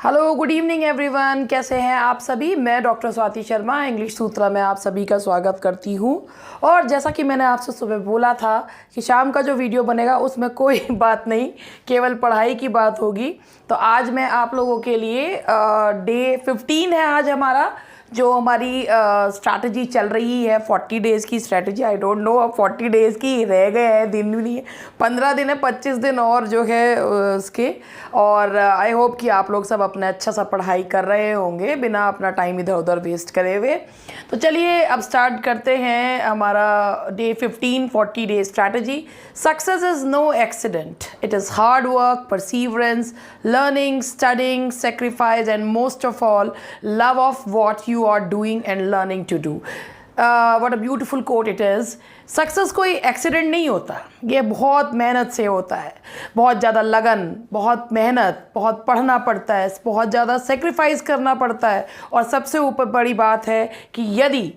Hello good evening everyone, कैसे हैं आप सभी। मैं डॉक्टर स्वाति शर्मा इंग्लिश सूत्रा में आप सभी का स्वागत करती हूं। और जैसा कि मैंने आपसे सुबह बोला था कि शाम का जो वीडियो बनेगा उसमें कोई बात नहीं, केवल पढ़ाई की बात होगी। तो आज मैं आप लोगों के लिए डे 15 है आज हमारा, जो हमारी स्ट्रैटेजी चल रही है 40 डेज़ की स्ट्रैटेजी। आई डोंट नो अब 40 डेज़ की रह गए हैं, दिन भी नहीं है, 15 दिन है, 25 दिन और जो है उसके। और आई होप कि आप लोग सब अपने अच्छा सा पढ़ाई कर रहे होंगे बिना अपना टाइम इधर उधर वेस्ट करे हुए। तो चलिए अब स्टार्ट करते हैं हमारा day 15 40 day strategy. Success is no accident, it is hard work, perseverance, learning, studying, sacrifice and most of all love of what you are doing and learning to do. What a beautiful quote it is. Success कोई accident नहीं होता, ये बहुत मेहनत से होता है, बहुत ज़्यादा लगन, बहुत मेहनत, बहुत पढ़ना पड़ता है, बहुत ज़्यादा सेक्रीफाइस करना पड़ता है। और सबसे ऊपर बड़ी बात है कि यदि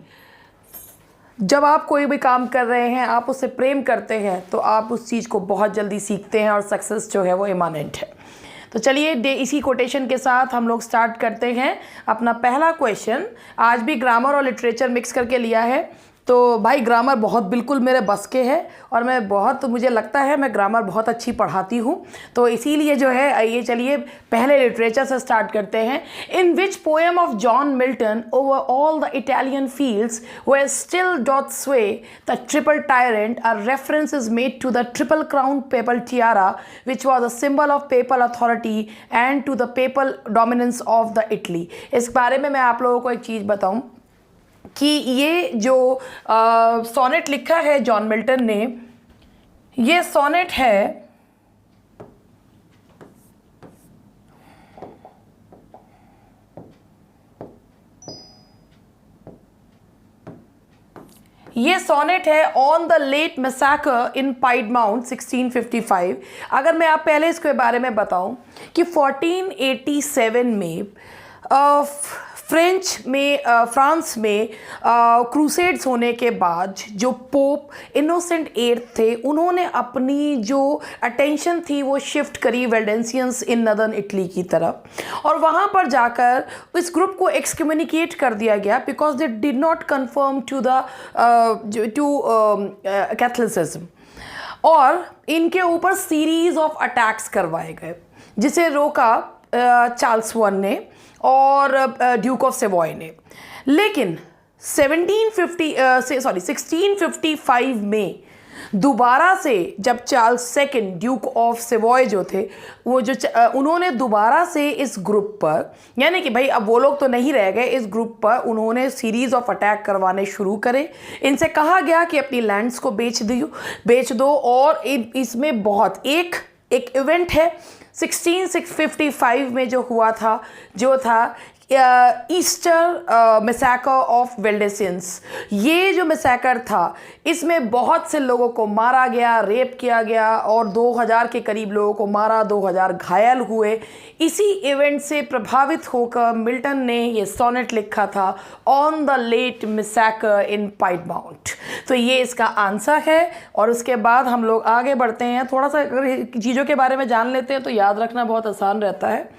जब आप कोई भी काम कर रहे हैं, आप उससे प्रेम करते हैं, तो आप उस चीज़ को बहुत जल्दी सीखते हैं और सक्सेस जो है वो इमानेंट है। तो चलिए इसी कोटेशन के साथ हम लोग स्टार्ट करते हैं अपना पहला क्वेश्चन। आज भी ग्रामर और लिटरेचर मिक्स करके लिया है, तो भाई ग्रामर बहुत बिल्कुल मेरे बस के है और मैं बहुत, मुझे लगता है मैं ग्रामर बहुत अच्छी पढ़ाती हूँ, तो इसीलिए जो है आइए चलिए पहले लिटरेचर से स्टार्ट करते हैं। In which poem of John Milton over all the Italian fields where still doth sway the triple tyrant a reference is made to the triple crown papal tiara which was a symbol of papal authority and to the papal dominance of the Italy. इस बारे में मैं आप लोगों को एक चीज़ बताऊँ कि ये जो सोनेट लिखा है जॉन मिल्टन ने, ये सोनेट है ऑन द लेट मैसाकर इन पाइडमाउंट 1655। अगर मैं आप पहले इसके बारे में बताऊं कि 1487 में फ्रांस में क्रूसेड्स होने के बाद जो पोप इनोसेंट एट थे, उन्होंने अपनी जो अटेंशन थी वो शिफ्ट करी वेल्डेंसियंस इन नदर्न इटली की तरफ, और वहाँ पर जाकर इस ग्रुप को एक्सकम्युनिकेट कर दिया गया because they did not confirm to Catholicism. और इनके ऊपर सीरीज ऑफ अटैक्स करवाए गए, जिसे रोका चार्ल्स वन ने और ड्यूक ऑफ सेवॉय ने। लेकिन 1655 में दोबारा से जब Charles second Duke of Savoy जो थे, वो जो उन्होंने दोबारा से इस ग्रुप पर, यानी कि भाई अब वो लोग तो नहीं रह गए, इस ग्रुप पर उन्होंने सीरीज़ ऑफ अटैक करवाने शुरू करे। इनसे कहा गया कि अपनी लैंड्स को बेच दो। और इसमें बहुत एक इवेंट है 1655 में जो हुआ था, जो था ईस्टर मैसाकर ऑफ वेल्डेसियंस। ये जो मैसाकर था, इसमें बहुत से लोगों को मारा गया, रेप किया गया और 2000 के करीब लोगों को मारा, 2000 घायल हुए। इसी इवेंट से प्रभावित होकर मिल्टन ने ये सोनेट लिखा था ऑन द लेट मैसाकर इन पाइडमाउंट। तो ये इसका आंसर है। और उसके बाद हम लोग आगे बढ़ते हैं, थोड़ा सा अगर चीज़ों के बारे में जान लेते हैं तो याद रखना बहुत आसान रहता है।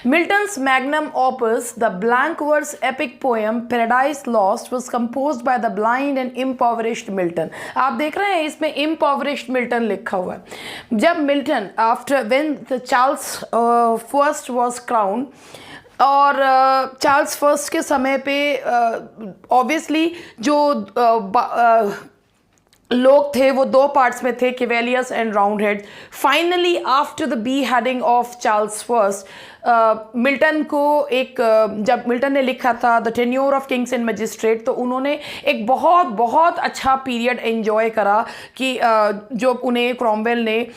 Milton's magnum opus, the blank verse epic poem Paradise Lost, was composed by the blind and impoverished Milton. आप देख रहे हैं इसमें impoverished Milton लिखा हुआ है। जब Milton when the Charles first was crowned, और चार्ल्स फर्स्ट के समय पे ऑब्वियसली जो लोग थे वो दो पार्ट्स में थे, Cavaliers and round head. Finally after the B heading of Charles first, Milton को जब मिल्टन ने लिखा था the tenure of Kings and magistrate, तो उन्होंने एक बहुत अच्छा पीरियड एंजॉय करा कि जो उन्हें क्रॉमवेल ने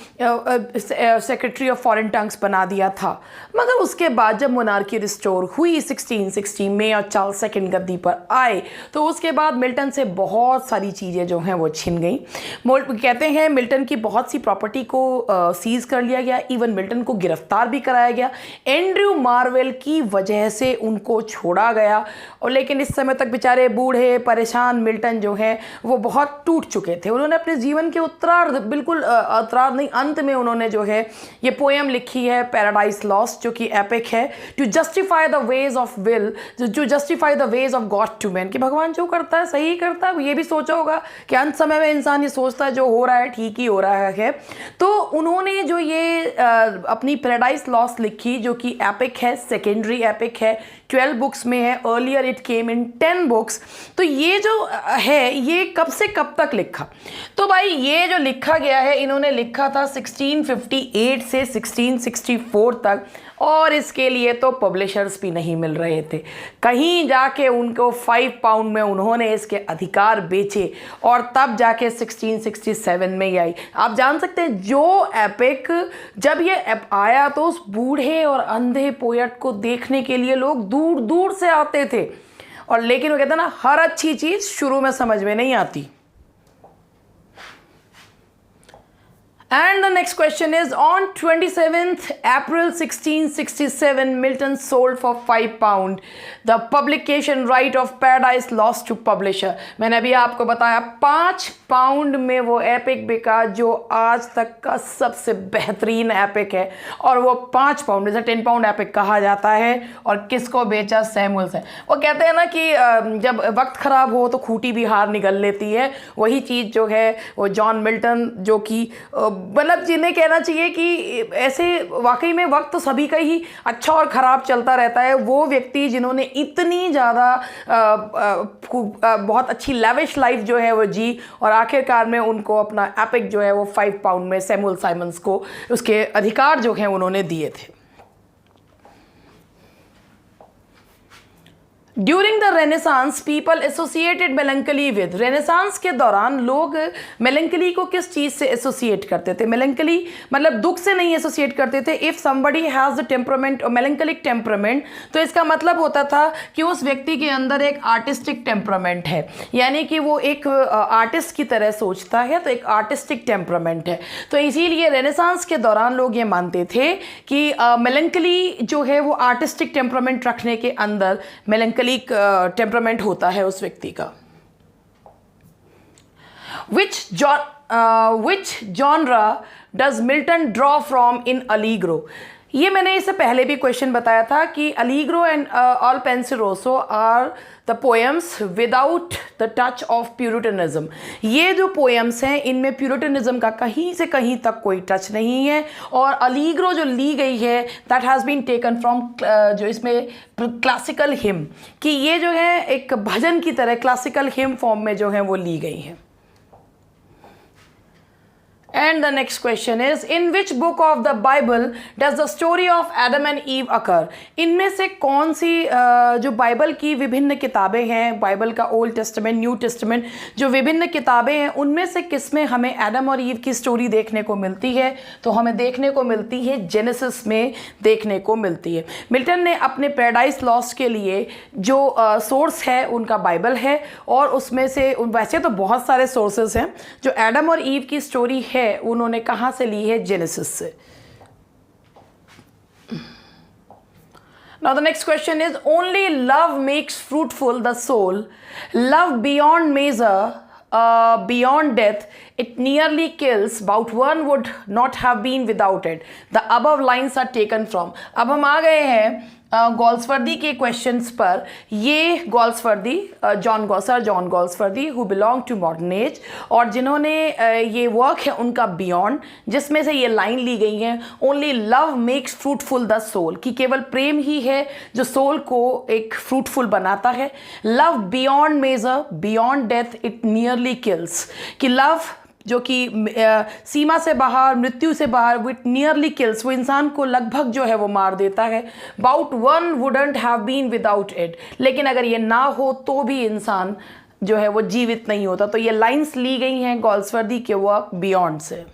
सेक्रेटरी ऑफ फॉरेन टंग्स बना दिया था। मगर उसके बाद जब मोनार्की रिस्टोर हुई 1660 में और चार्ल्स सेकंड गद्दी पर आए, तो उसके बाद मिल्टन से बहुत सारी चीज़ें जो हैं वो छिन छीन गई। कहते हैं मिल्टन की बहुत सी प्रॉपर्टी को सीज कर लिया गया, इवन मिल्टन को गिरफ्तार भी कराया गया। एंड्रयू मार्वेल की वजह से उनको छोड़ा गया, और लेकिन इस समय तक बेचारे बूढ़े परेशान मिल्टन जो है वो बहुत टूट चुके थे। उन्होंने अपने जीवन के उत्तरार्ध, बिल्कुल उत्तरार्ध नहीं, अंत में उन्होंने जो है ये पोएम लिखी है पैराडाइज लॉस्ट, जो कि एपिक है, to justify the ways of will, to justify the ways of God to man, कि भगवान जो करता है सही करता है। ये भी सोचा होगा कि अंत समय में इंसान ये सोचता है जो हो रहा है ठीक ही हो रहा है। तो उन्होंने जो ये अपनी पैराडाइज लॉस्ट लिखी, जो कि एपिक है, सेकेंडरी एपिक है, 12 बुक्स में है, earlier it came in 10 books. तो ये जो है ये कब से कब तक लिखा? तो भाई ये जो लिखा गया है, इन्होंने लिखा था 1658 से 1664 तक, और इसके लिए तो पब्लिशर्स भी नहीं मिल रहे थे। कहीं जाके उनको 5 पाउंड में उन्होंने इसके अधिकार बेचे, और तब जाके 1667 में ही आई। आप जान सकते हैं जो एपिक, जब ये आया तो उस बूढ़े और अंधे पोएट को देखने के लिए लोग दूर दूर से आते थे। और लेकिन वो कहते हैं ना, हर अच्छी चीज़ शुरू में समझ में नहीं आती। And the next question is, on 27th April 1667, Milton sold for 5 pound the publication right of Paradise Lost to publisher. मैंने अभी आपको बताया 5 पाउंड में वो एपिक बिका, जो आज तक का सबसे बेहतरीन एपिक है, और वो 5 पाउंड, जैसे 10 पाउंड एपिक कहा जाता है। और किसको बेचा? सैमुअल से। वो कहते हैं ना कि जब वक्त ख़राब हो तो खूंटी भी हार निकल लेती है। वही चीज़ जो है वो जॉन मिल्टन, जो कि मतलब जिन्हें कहना चाहिए कि ऐसे वाकई में वक्त तो सभी का ही अच्छा और ख़राब चलता रहता है, वो व्यक्ति जिन्होंने इतनी ज़्यादा बहुत अच्छी लैविश लाइफ जो है वो जी, और आखिरकार में उनको अपना एपिक जो है वो 5 पाउंड में सैमुअल साइमंस को उसके अधिकार जो हैं उन्होंने दिए थे। During the renaissance people associated melancholy with, renaissance के दौरान लोग मेलंकली को किस चीज़ से एसोसिएट करते थे? मेलंकली मतलब दुख से नहीं एसोसिएट करते थे। If somebody has the temperament और मेलंकलिक टेम्परामेंट, तो इसका मतलब होता था कि उस व्यक्ति के अंदर एक आर्टिस्टिक टेम्परामेंट है, यानी कि वो एक आर्टिस्ट की तरह सोचता है, तो एक आर्टिस्टिक टेम्परामेंट है। तो इसीलिए रेनेसांस के दौरान लोग ये मानते थे कि मेलंकली जो है वो आर्टिस्टिक टेम्परामेंट रखने के अंदर मेलंकली टेम्परामेंट होता है उस व्यक्ति का। Which genre does Milton draw from in Allegro? ये मैंने इससे पहले भी क्वेश्चन बताया था कि Allegro and Il Penseroso are the poems without the touch of Puritanism. ये जो पोएम्स हैं इनमें प्यूरिटनिज्म का कहीं से कहीं तक कोई टच नहीं है। और अलीग्रो जो ली गई है that has been taken from, जो इसमें क्लासिकल हिम, कि ये जो है एक भजन की तरह क्लासिकल हिम फॉर्म में जो है वो ली गई है। And the next question is, in which book of the Bible does the story of Adam and Eve occur? इनमें से कौन सी जो बाइबल की विभिन्न किताबें हैं, बाइबल का ओल्ड टेस्टामेंट, न्यू टेस्टामेंट, जो विभिन्न किताबें हैं, उनमें से किस में हमें एडम और ईव की स्टोरी देखने को मिलती है? तो हमें देखने को मिलती है जेनेसिस में देखने को मिलती है। मिल्टन ने अपने पैराडाइज लॉस्ट के लिए जो सोर्स है उनका बाइबल है, और उसमें से वैसे तो बहुत सारे सोर्सेज हैं। जो एडम और ईव की स्टोरी है उन्होंने कहां से ली है? जेनेसिस से। Now the next question is, only love makes fruitful the soul, love beyond measure, beyond death, it nearly kills, about one would not have been without it. The above lines are taken from. अब हम आ गए हैं Galsworthy के questions पर। ये Galsworthy sir John Galsworthy who belong to modern age, और जिन्होंने ये वर्क है उनका बियॉन्ड, जिसमें से ये लाइन ली गई है, only love makes fruitful the soul, कि केवल प्रेम ही है जो सोल को एक फ्रूटफुल बनाता है। Love beyond measure, beyond death, it nearly kills, कि लव जो कि सीमा से बाहर, मृत्यु से बाहर, विट नियरली किल्स, वो इंसान को लगभग जो है वो मार देता है। But one wouldn't have been without it, लेकिन अगर ये ना हो तो भी इंसान जो है वो जीवित नहीं होता। तो ये लाइंस ली गई हैं गॉल्सवर्दी के वर्क बियॉन्ड से।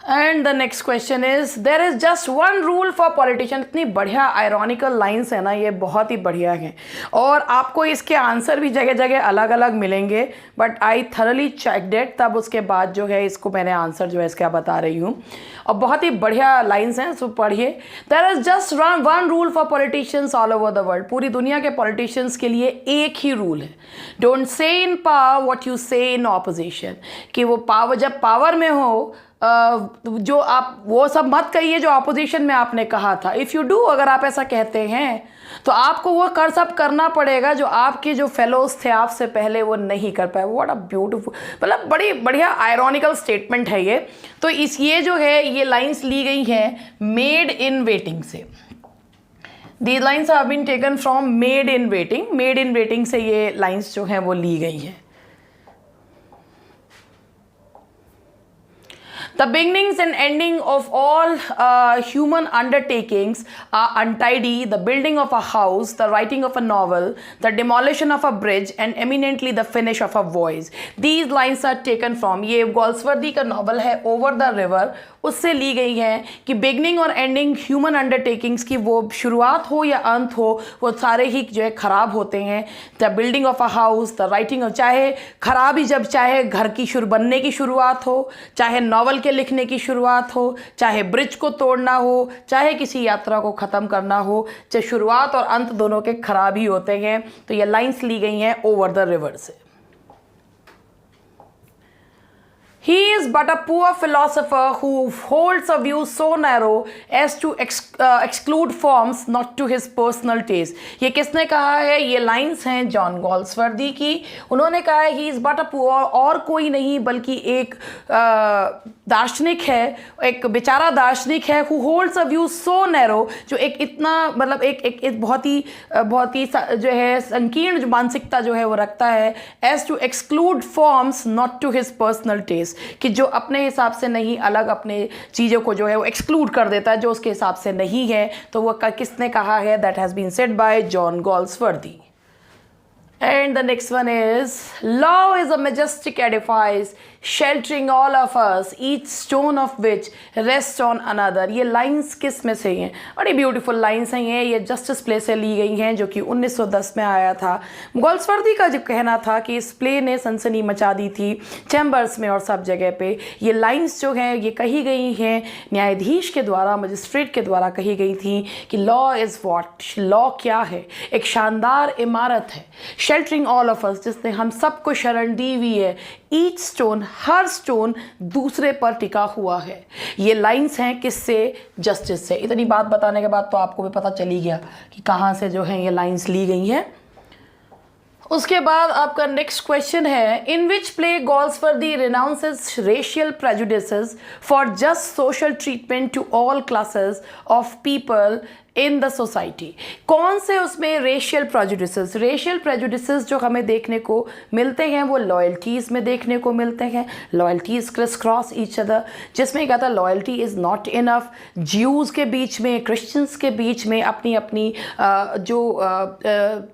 And the next question is there is just one rule for politician. इतनी बढ़िया आयरॉनिकल लाइन्स है ना, ये बहुत ही बढ़िया हैं और आपको इसके आंसर भी जगह जगह अलग अलग मिलेंगे, but I thoroughly checked it, तब उसके बाद जो है इसको मैंने आंसर जो है इसका बता रही हूँ। और बहुत ही बढ़िया लाइन्स हैं, सो पढ़िए। There is just one rule for politicians all over the world. पूरी दुनिया के पॉलिटिशियंस के लिए एक ही रूल है, don't say in power what you से इन ऑपोजिशन। कि वो पावर, जब पावर में हो जो आप वो सब मत कहिए जो अपोजिशन में आपने कहा था। इफ़ यू डू, अगर आप ऐसा कहते हैं तो आपको वो सब करना पड़ेगा जो आपके जो फेलोज थे आपसे पहले वो नहीं कर पाए। व्हाट अ ब्यूटीफुल, मतलब बड़ी बढ़िया आयरॉनिकल स्टेटमेंट है ये। तो ये जो है ये लाइंस ली गई हैं मेड इन वेटिंग से। These lines have been taken from made in waiting. Made in waiting से ये लाइंस जो हैं वो ली गई हैं। The beginnings and ending of all human undertakings are untidy. The building of a house, the writing of a novel, the demolition of a bridge, and eminently the finish of a voyage. These lines are taken from, ये गोल्सवर्दी का novel है over the river, उससे ली गई हैं कि beginning और ending human undertakings की, वो शुरुआत हो या अंत हो, वो सारे ही जो है ख़राब होते हैं। The building of a house, the writing of, चाहे ख़राब ही, जब चाहे घर की बनने की शुरुआत हो, चाहे नॉवल के लिखने की शुरुआत हो, चाहे ब्रिज को तोड़ना हो, चाहे किसी यात्रा को ख़त्म करना हो, चाहे शुरुआत और अंत दोनों के ख़राब ही होते हैं। तो ये लाइन्स ली गई हैं ओवर द रिवर से। He is but a poor philosopher who holds a view so narrow as to exclude forms not to his personal taste. ये किसने कहा है? ये लाइन्स हैं जॉन गोल्सवर्दी की। उन्होंने कहा है he is but a poor, और कोई नहीं बल्कि एक दार्शनिक है, एक बेचारा दार्शनिक है, who holds a view so narrow, जो एक इतना मतलब एक बहुत ही जो है संकीर्ण जो मानसिकता जो है वो रखता है, as to exclude forms not to his personal taste, कि जो अपने हिसाब से नहीं, अलग अपने चीज़ों को जो है वो एक्सक्लूड कर देता है जो उसके हिसाब से नहीं है। तो वो किसने कहा है? That has been said by John Galsworthy. And the next one is, love is a majestic edifice sheltering all of us, each stone of which rests on another. ये लाइंस किस में से हैं? बड़ी ब्यूटीफुल लाइंस हैं ये justice play से ली गई हैं जो कि 1910 में आया था। गोल्सवर्दी का जो कहना था कि इस प्ले ने सनसनी मचा दी थी चैम्बर्स में और सब जगह पे। ये लाइंस जो हैं ये कही गई हैं न्यायाधीश के द्वारा, मजिस्ट्रेट के द्वारा कही गई थी कि लॉ इज़ वॉट, लॉ क्या है? एक शानदार इमारत है, शेल्टरिंग ऑल ऑफ अस, जिसने हम सबको शरण दी हुई है। ईच स्टोन, हर स्टोन दूसरे पर टिका हुआ है। ये लाइंस हैं किससे? जस्टिस से। इतनी बात बताने के बाद तो आपको भी पता चली गया कि कहाँ से जो है ये लाइंस ली गई हैं। उसके बाद आपका नेक्स्ट क्वेश्चन है, in which play Galsworthy renounces racial prejudices for just social treatment to all classes of people in the society. कौन से उसमें रेशियल प्रेजुडिसेस जो हमें देखने को मिलते हैं वो लॉयल्टीज़ में देखने को मिलते हैं। Loyalties criss cross each other, जिसमें कहता है loyalty is not enough. Jews के बीच में, क्रिश्चियंस के बीच में अपनी अपनी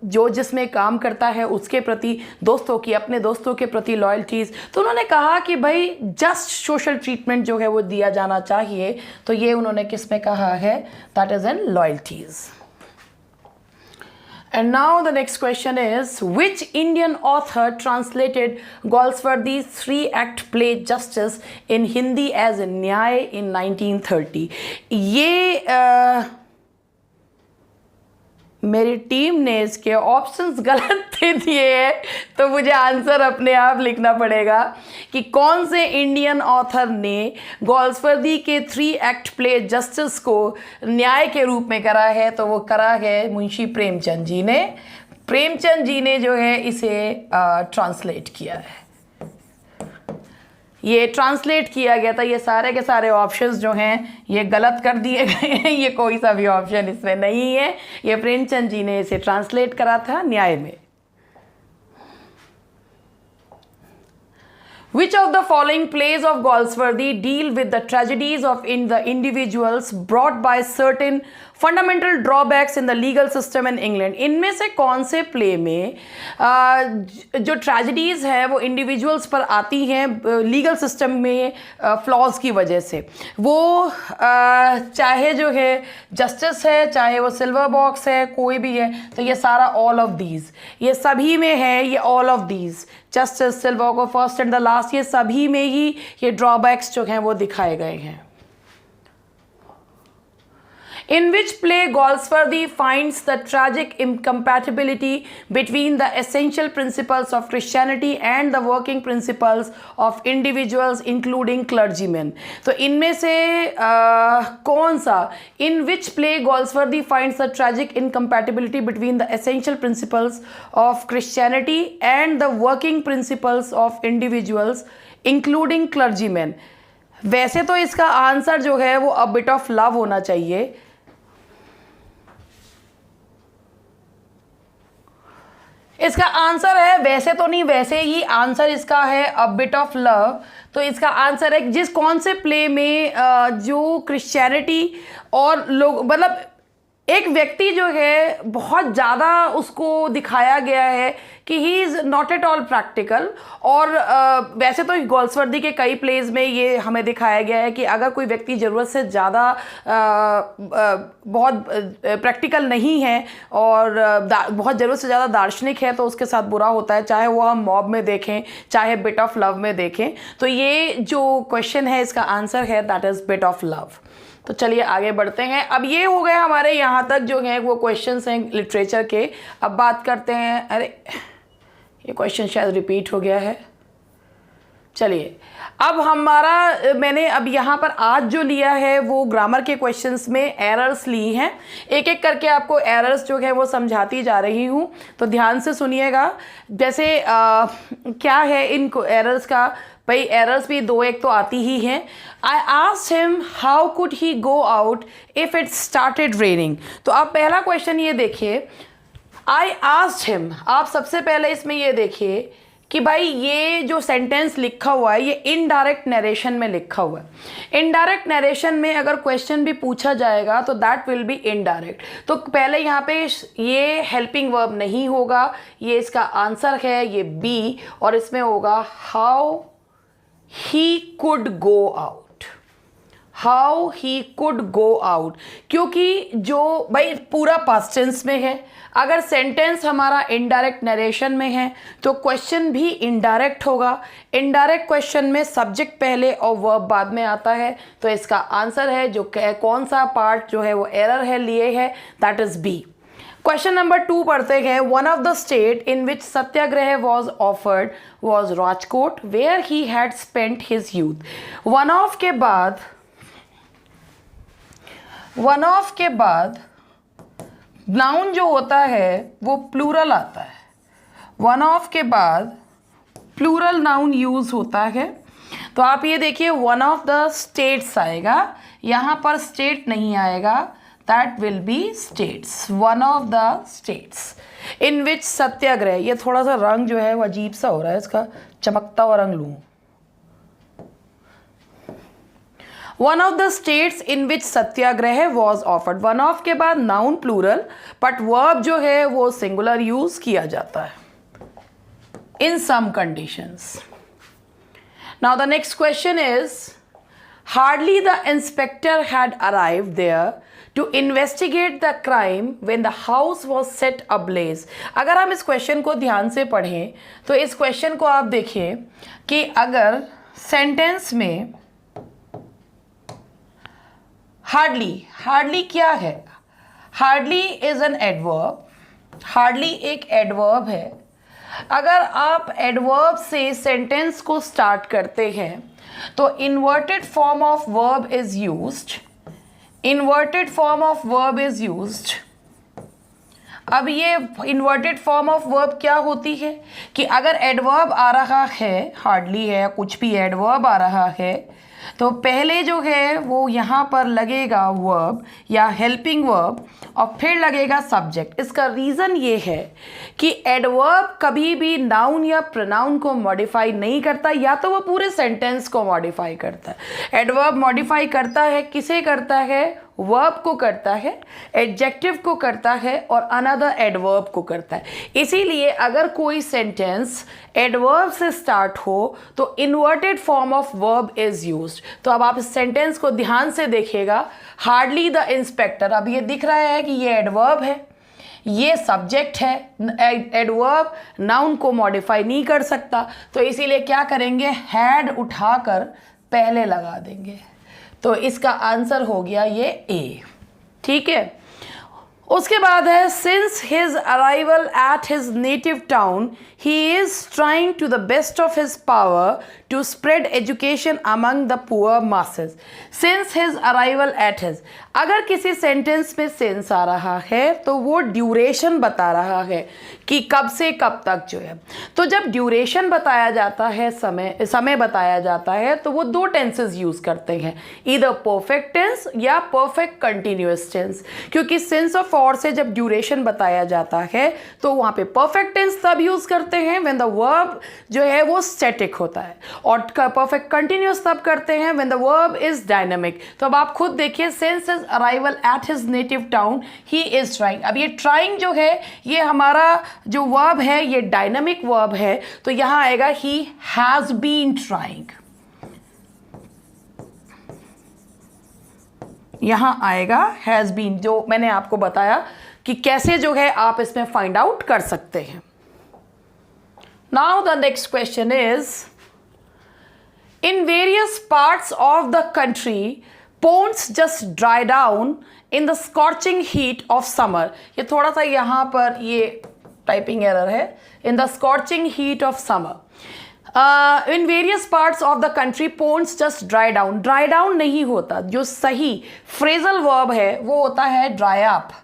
जो जिसमें काम करता है उसके प्रति, दोस्तों की, अपने दोस्तों के प्रति लॉयल्टीज़। तो उन्होंने कहा कि भाई जस्ट सोशल ट्रीटमेंट जो है वो दिया जाना चाहिए। तो ये उन्होंने किस में कहा है? That is in loyalties. And now the next question is, which Indian author translated Golsworthy's 3-act play Justice in Hindi as Nyay in 1930? ये मेरी टीम ने इसके ऑप्शंस गलत दे दिए हैं, तो मुझे आंसर अपने आप लिखना पड़ेगा कि कौन से इंडियन ऑथर ने गोल्सवर्दी के 3-act प्ले जस्टिस को न्याय के रूप में करा है। तो वो करा है मुंशी प्रेमचंद जी ने। प्रेमचंद जी ने जो है इसे ट्रांसलेट किया है। ये ट्रांसलेट किया गया था। ये सारे के सारे ऑप्शंस जो हैं ये गलत कर दिए गए हैं, ये कोई सा भी ऑप्शन इसमें नहीं है। ये प्रेमचंद जी ने इसे ट्रांसलेट करा था न्याय में। Which of the following plays of Galsworthy deal with the tragedies of in the individuals brought by certain fundamental drawbacks in the legal system in England? इनमें से कौन से प्ले में जो ट्रेजिडीज़ हैं वो इंडिविजुअल्स पर आती हैं लीगल सिस्टम में फ्लॉज की वजह से? वो चाहे जो है जस्टिस है, चाहे वो सिल्वर बॉक्स है, कोई भी है, तो ये सारा ऑल ऑफ दीज, ये सभी में है, ये all of these, justice, silver को फर्स्ट एंड द लास्ट, ये सभी में ही ये ड्रॉबैक्स जो हैं वो दिखाए गए हैं. In which play Galsworthy finds the tragic incompatibility between the essential principles of Christianity and the working principles of individuals including clergymen? तो इनमें से कौन सा, in which play Galsworthy finds the tragic incompatibility between the essential principles of Christianity and the working principles of individuals including clergymen? वैसे तो इसका answer जो है वो a bit of love होना चाहिए. इसका आंसर है, वैसे तो नहीं, वैसे ही आंसर इसका है अ बिट ऑफ लव. तो इसका आंसर है जिस कौन से प्ले में जो क्रिश्चियनिटी और लोग, मतलब एक व्यक्ति जो है बहुत ज़्यादा उसको दिखाया गया है कि he is not at all practical. और वैसे तो गाल्सवर्दी के कई प्लेज में ये हमें दिखाया गया है कि अगर कोई व्यक्ति ज़रूरत से ज़्यादा बहुत प्रैक्टिकल नहीं है और बहुत ज़रूरत से ज़्यादा दार्शनिक है तो उसके साथ बुरा होता है, चाहे वो हम मॉब में देखें, चाहे बिट ऑफ लव में देखें. तो ये जो क्वेश्चन है इसका आंसर है that is bit of love. तो चलिए आगे बढ़ते हैं. अब ये हो गए हमारे यहाँ तक जो हैं वो क्वेश्चंस हैं लिटरेचर के. अब बात करते हैं, अरे ये क्वेश्चन शायद रिपीट हो गया है. चलिए अब हमारा, मैंने अब यहाँ पर आज जो लिया है वो ग्रामर के क्वेश्चंस में एरर्स ली हैं. एक एक करके आपको एरर्स जो है वो समझाती जा रही हूँ, तो ध्यान से सुनिएगा. जैसे क्या है इन एरर्स का, भाई एरर्स भी दो एक तो आती ही हैं. I asked him how could he go out if it started raining. तो आप पहला क्वेश्चन ये देखिए, आई आस्क्ड हिम. आप सबसे पहले इसमें ये देखिए कि भाई ये जो सेंटेंस लिखा हुआ है ये इनडायरेक्ट नरेशन में लिखा हुआ है. इनडायरेक्ट नरेशन में अगर क्वेश्चन भी पूछा जाएगा तो दैट विल बी इनडायरेक्ट. तो पहले यहाँ पे ये हेल्पिंग वर्ब नहीं होगा, ये इसका आंसर है ये बी, और इसमें होगा how he could go out. How he could go out, क्योंकि जो भाई पूरा पास्ट टेंस में है. अगर सेंटेंस हमारा इनडायरेक्ट नरेशन में है तो क्वेश्चन भी इनडायरेक्ट होगा. इनडायरेक्ट क्वेश्चन में सब्जेक्ट पहले और वर्ब बाद में आता है. तो इसका आंसर है जो कौन सा पार्ट जो है वो एरर है लिए है, that is B. Question number 2 पढ़ते हैं. One of the state in which satyagraha was offered was Rajkot where he had spent his youth. One of के बाद नाउन जो होता है वो प्लूरल आता है. वन ऑफ के बाद प्लूरल नाउन यूज होता है. तो आप ये देखिए वन ऑफ द स्टेट्स आएगा, यहाँ पर स्टेट नहीं आएगा, that will be states. One of the states in which satyagraha. ये थोड़ा सा रंग जो है वो अजीब सा हो रहा है, इसका चमकता हुआ रंग लूँ. One of the states in which satyagraha was offered. One of के बाद नाउन प्लूरल बट वर्ब जो है वो सिंगुलर यूज किया जाता है in some conditions. Now the next question is hardly the inspector had arrived there to investigate the crime when the house was set ablaze. अगर हम इस क्वेश्चन को ध्यान से पढ़ें तो इस क्वेश्चन को आप देखिए कि अगर सेंटेंस में हार्डली क्या है? Hardly is an adverb. Hardly एक एडवर्ब है. अगर आप एडवर्ब से सेंटेंस को स्टार्ट करते हैं तो inverted form of verb is used. Inverted form of verb is used. अब ये इन्वर्टेड फॉर्म ऑफ वर्ब क्या होती है कि अगर एडवर्ब आ रहा है, हार्डली है, कुछ भी एडवर्ब आ रहा है, तो पहले जो है वो यहाँ पर लगेगा वर्ब या हेल्पिंग वर्ब और फिर लगेगा सब्जेक्ट। इसका रीज़न ये है कि एडवर्ब कभी भी नाउन या प्रोनाउन को मॉडिफाई नहीं करता, या तो वो पूरे सेंटेंस को मॉडिफाई करता है। एडवर्ब मॉडिफाई करता है, किसे करता है? वर्ब को करता है, एडजेक्टिव को करता है और अनदर एडवर्ब को करता है। इसीलिए अगर कोई सेंटेंस एडवर्ब से स्टार्ट हो तो inverted form of verb is used. तो अब आप इस सेंटेंस को ध्यान से देखिएगा। हार्डली द इंस्पेक्टर, अब ये दिख रहा है कि ये एडवर्ब है, ये सब्जेक्ट है। एडवर्ब नाउन को मॉडिफाई नहीं कर सकता, तो इसीलिए क्या करेंगे? हैड उठाकर पहले लगा देंगे। तो इसका आंसर हो गया ये ए। ठीक है, उसके बाद है since his arrival at his native town he is trying to the best of his power to spread education among the poor masses. Since his arrival at his, अगर किसी सेंटेंस में सिंस आ रहा है तो वो ड्यूरेशन बता रहा है कि कब से कब तक जो है। तो जब ड्यूरेशन बताया जाता है, समय बताया जाता है, तो वो दो टेंसेस यूज करते हैं, ईदर परफेक्ट टेंस या परफेक्ट कंटिन्यूअस टेंस। क्योंकि सिंस और फॉर से जब ड्यूरेशन बताया जाता है तो वहाँ पे परफेक्ट टेंस तब यूज करते हैं व्हेन द वर्ब जो है वो स्टैटिक होता है, और परफेक्ट कंटिन्यूअस तब करते हैं when the verb is dynamic. तो अब आप खुद देखिए, since his arrival at his native town he is trying. अब ये ट्राइंग जो है ये हमारा जो वर्ब है ये डायनामिक वर्ब है, तो यहां आएगा ही हैज बीन ट्राइंग। यहां आएगा हैज बीन, जो मैंने आपको बताया कि कैसे जो है आप इसमें फाइंड आउट कर सकते हैं। Now the next question is in various parts of the country ponds just dry down in the scorching heat of summer। ये थोड़ा सा यहाँ पर ये टाइपिंग एरर है, in the scorching heat of summer। in various parts of the country ponds just dry down। dry down नहीं होता, जो सही phrasal verb है वो होता है dry up।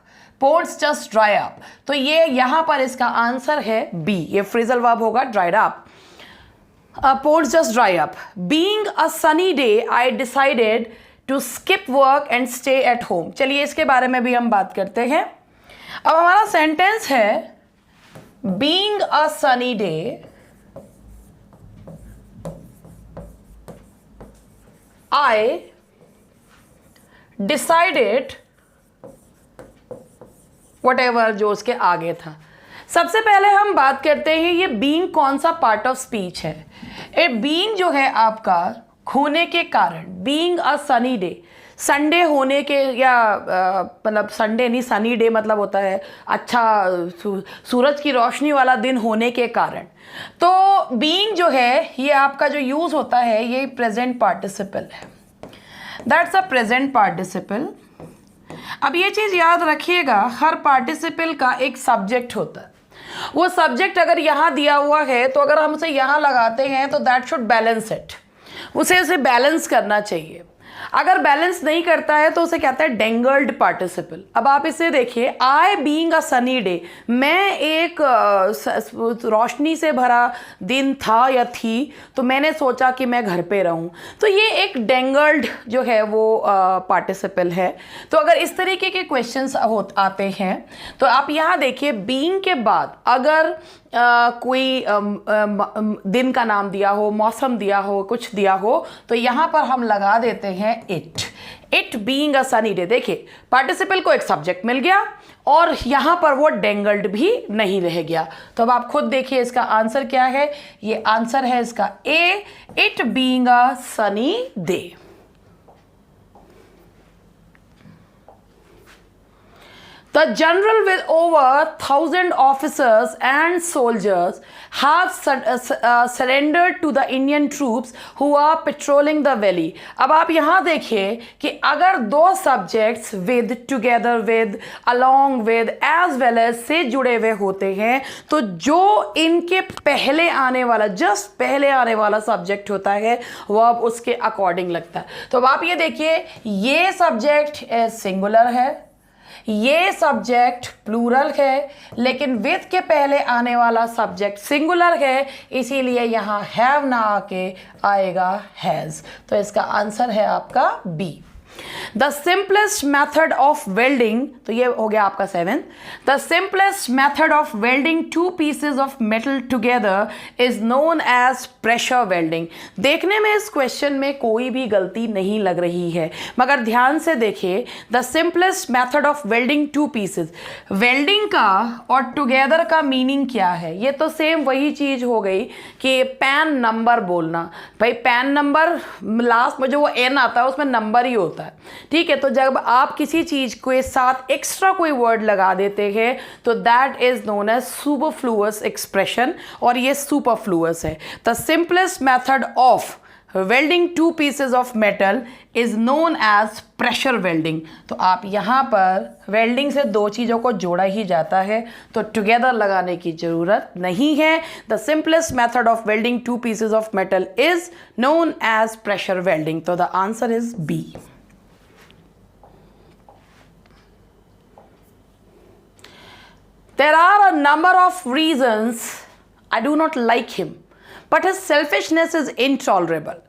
ponds just dry up, तो ये यहाँ पर इसका आंसर है बी, ये phrasal verb होगा dried up। Ponds just dry up. Being a sunny day, I decided to skip work and stay at home। चलिए इसके बारे में भी हम बात करते हैं। अब हमारा सेंटेंस है Being a sunny day, I decided whatever जो उसके आगे था। सबसे पहले हम बात करते हैं ये बीइंग कौन सा पार्ट ऑफ स्पीच है। ए बीइंग जो है आपका होने के कारण, being a sunny day, Sunday होने के, या मतलब संडे नहीं, सनी डे मतलब होता है अच्छा सूरज की रोशनी वाला दिन होने के कारण। तो बीइंग जो है ये आपका जो यूज होता है ये प्रेजेंट पार्टिसिपल है, दैट्स अ प्रेजेंट पार्टिसिपल। अब ये चीज याद रखिएगा, हर पार्टिसिपल का एक सब्जेक्ट होता है। वो सब्जेक्ट अगर यहाँ दिया हुआ है तो अगर हम उसे यहाँ लगाते हैं तो दैट शुड बैलेंस इट, उसे बैलेंस करना चाहिए। अगर बैलेंस नहीं करता है तो उसे कहते हैं डेंगल्ड पार्टिसिपल। अब आप इसे देखिए, I being a sunny day, मैं एक रोशनी से भरा दिन था या थी तो मैंने सोचा कि मैं घर पे रहूं, तो ये एक डेंगल्ड जो है वो पार्टिसिपल है। तो अगर इस तरीके के क्वेश्चंस आते हैं तो आप यहाँ देखिए, बीइंग के बाद अगर कोई दिन का नाम दिया हो, मौसम दिया हो, कुछ दिया हो, तो यहाँ पर हम लगा देते हैं it being a sunny day. देखिए पार्टिसिपल को एक सब्जेक्ट मिल गया और यहाँ पर वो डेंगल्ड भी नहीं रह गया। तो अब आप खुद देखिए इसका आंसर क्या है। ये आंसर है इसका A, it being a sunny day. The general with over 1,000 officers and soldiers have surrendered to the Indian troops who are patrolling the valley। अब आप यहाँ देखिए कि अगर दो subjects with, together with, along with, as well as से जुड़े हुए होते हैं तो जो इनके पहले आने वाला, जस्ट पहले आने वाला सब्जेक्ट होता है वो अब उसके अकॉर्डिंग लगता है। तो अब आप ये देखिए, ये सब्जेक्ट सिंगुलर है, ये सब्जेक्ट प्लूरल है, लेकिन विथ के पहले आने वाला सब्जेक्ट सिंगुलर है, इसीलिए यहाँ हैव ना आके आएगा हैज़। तो इसका आंसर है आपका B. The simplest method of welding, तो ये हो गया आपका 7। The simplest method of welding two pieces of metal together is known as pressure welding. देखने में इस क्वेश्चन में कोई भी गलती नहीं लग रही है, मगर ध्यान से देखिए, the simplest method of welding two pieces, welding का और टुगेदर का मीनिंग क्या है? ये तो सेम वही चीज हो गई कि पैन नंबर बोलना। भाई पैन नंबर लास्ट में जो वो एन आता है उसमें नंबर ही होता है, ठीक है। तो जब आप किसी चीज के साथ एक्स्ट्रा कोई वर्ड लगा देते हैं तो that is known as superfluous expression, और ये सुपरफ्लुअस है। The simplest method of welding two pieces of metal is known as pressure welding. तो आप यहां पर वेल्डिंग से दो चीजों को जोड़ा ही जाता है, तो टुगेदर लगाने की जरूरत नहीं है। The simplest method of welding two pieces of metal is known as pressure welding. तो the answer is B. There are a number of reasons I do not like him, but his selfishness is intolerable.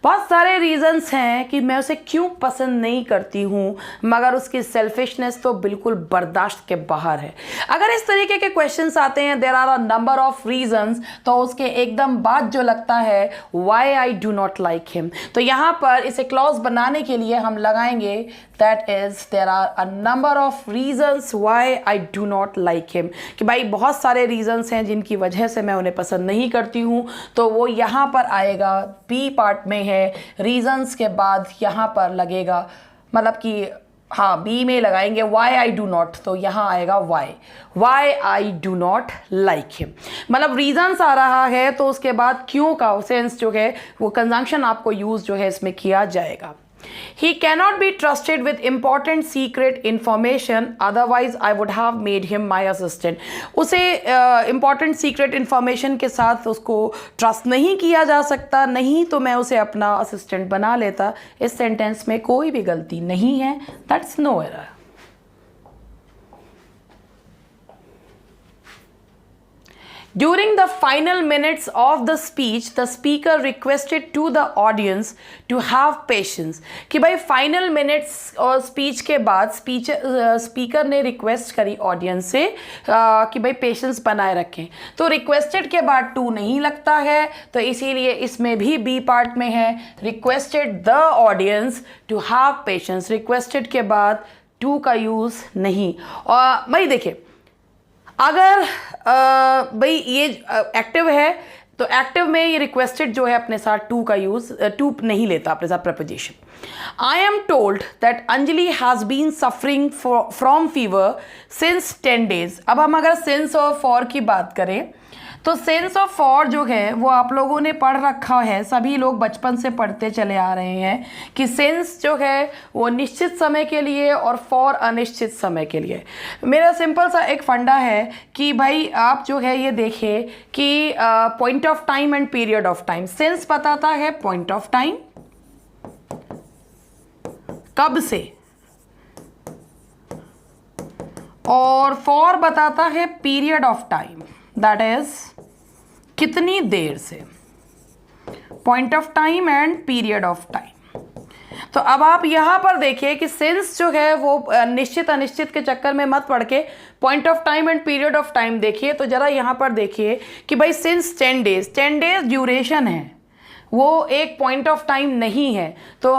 बहुत सारे reasons हैं कि मैं उसे क्यों पसंद नहीं करती हूँ, मगर उसकी सेल्फिशनेस तो बिल्कुल बर्दाश्त के बाहर है। अगर इस तरीके के क्वेश्चंस आते हैं, there are a number of reasons, तो उसके एकदम बाद जो लगता है why I do not like him, तो यहाँ पर इसे क्लॉज बनाने के लिए हम लगाएंगे that is there are a number of reasons why I do not like him, कि भाई बहुत सारे रीजंस हैं जिनकी वजह से मैं उन्हें पसंद नहीं करती हूँ। तो वो यहाँ पर आएगा, बी पार्ट में है, रीजंस के बाद यहाँ पर लगेगा, मतलब कि हाँ बी में लगाएंगे वाई आई डू नॉट, तो यहाँ आएगा why I do not like him, मतलब रीजंस आ रहा है तो उसके बाद क्यों का सेंस जो है वो कंजंक्शन आपको यूज जो है इसमें किया जाएगा। He cannot be trusted with important secret information, otherwise I would have made him my assistant. उसे important secret information के साथ उसको ट्रस्ट नहीं किया जा सकता, नहीं तो मैं उसे अपना असिस्टेंट बना लेता। इस सेंटेंस में कोई भी गलती नहीं है, that's no error. During the final minutes of the speech, the speaker requested to the audience to have patience. कि भाई फाइनल मिनट्स और स्पीच के बाद स्पीकर ने रिक्वेस्ट करी ऑडियंस से कि भाई पेशेंस बनाए रखें। तो रिक्वेस्टेड के बाद टू नहीं लगता है, तो इसीलिए इसमें भी बी पार्ट में है, requested the audience to have patience. Requested के बाद टू का यूज़ नहीं। और भाई देखिए, अगर भाई ये एक्टिव है तो एक्टिव में ये रिक्वेस्टेड जो है अपने साथ टू का यूज टू नहीं लेता अपने साथ proposition. I am told that Anjali has been suffering from fever since 10 days। अब हम अगर सिंस और फॉर की बात करें तो सेंस ऑफ फॉर जो है वो आप लोगों ने पढ़ रखा है, सभी लोग बचपन से पढ़ते चले आ रहे हैं कि सेंस जो है वो निश्चित समय के लिए और फॉर अनिश्चित समय के लिए। मेरा सिंपल सा एक फंडा है कि भाई आप जो है ये देखिए कि point of time and period of time. Sense बताता है पॉइंट ऑफ टाइम, कब से, और फॉर बताता है period of time, that is कितनी देर से, point of time and period of time. तो अब आप यहां पर देखिए कि सिंस जो है वो निश्चित अनिश्चित के चक्कर में मत पड़ के point of time and period of time देखिए। तो जरा यहां पर देखिए कि भाई सिंस 10 days, 10 days ड्यूरेशन है, वो एक पॉइंट ऑफ टाइम नहीं है। तो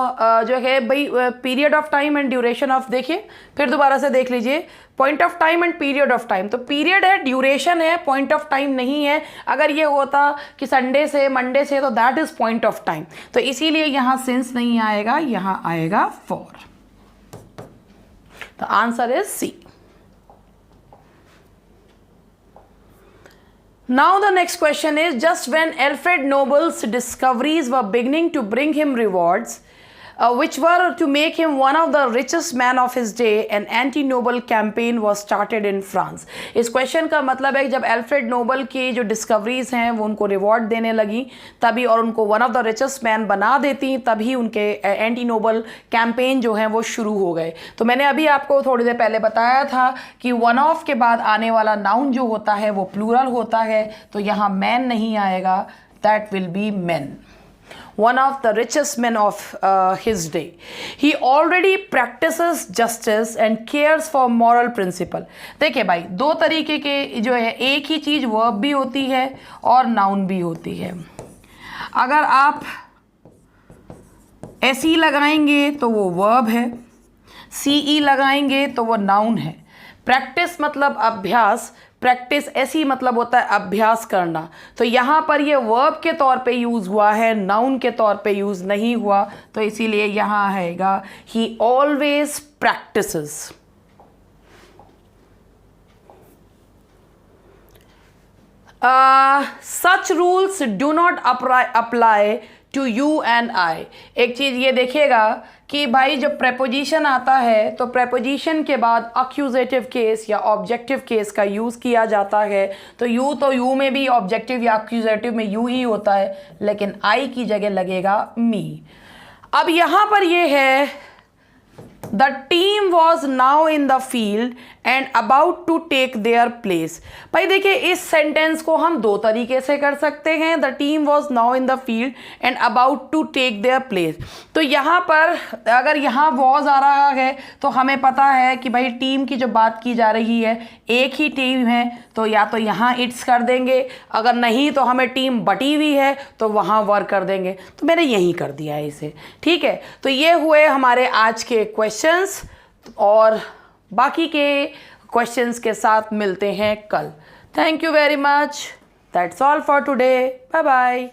जो है भाई period of time and duration of, देखिए फिर दोबारा से देख लीजिए, point of time and period of time. तो पीरियड है, ड्यूरेशन है, पॉइंट ऑफ टाइम नहीं है। अगर ये होता कि संडे से मंडे से तो that is point of time, तो इसीलिए यहां सिंस नहीं आएगा, यहां आएगा for. The answer is C. Now the next question is, just when Alfred Nobel's discoveries were beginning to bring him rewards, which were to make him one of the richest man of his day. An anti-Nobel campaign was started in France. इस question का मतलब है जब Alfred Nobel की जो discoveries हैं वो उनको रिवॉर्ड देने लगी तभी, और उनको one of the richest man बना देती तभी उनके एंटी नोबल कैंपेन जो हैं वो शुरू हो गए। तो मैंने अभी आपको थोड़ी देर पहले बताया था कि वन ऑफ के बाद आने वाला नाउन जो होता है वो प्लूरल होता है, तो यहाँ मैन नहीं आएगा, that will B men. One of the richest men of his day. He already practices justice and cares for moral principle. देखिए भाई, दो तरीके के जो है, एक ही चीज़ वर्ब भी होती है और नाउन भी होती है। अगर आप SE लगाएंगे तो वो वर्ब है, CE लगाएंगे तो वो नाउन है। प्रैक्टिस मतलब अभ्यास, प्रैक्टिस ऐसी मतलब होता है अभ्यास करना, तो यहाँ पर ये वर्ब के तौर पे यूज़ हुआ है, नाउन के तौर पे यूज़ नहीं हुआ, तो इसीलिए यहाँ आएगा ही always practices. Such rules do not apply to you and I. एक चीज़ ये देखिएगा कि भाई जब प्रेपोजिशन आता है तो प्रेपोजिशन के बाद अक्यूजेटिव केस या ऑब्जेक्टिव केस का यूज़ किया जाता है। तो यू में भी ऑब्जेक्टिव या अक्यूजेटिव में यू ही होता है, लेकिन आई की जगह लगेगा मी। अब यहाँ पर ये है the team was now in the field and about to take their place. भाई देखिए, इस सेंटेंस को हम दो तरीके से कर सकते हैं, the team was now in the field and about to take their place. तो यहाँ पर अगर यहाँ वॉज आ रहा है तो हमें पता है कि भाई टीम की जो बात की जा रही है, एक ही टीम है, तो या तो यहाँ इट्स कर देंगे, अगर नहीं तो हमें टीम बटी हुई है तो वहाँ वर कर देंगे। तो मैंने यही कर दिया है इसे, ठीक है। तो ये हुए हमारे आज के क्वेश्चंस, और बाकी के क्वेश्चंस के साथ मिलते हैं कल। Thank you very much, that's all for today, bye bye.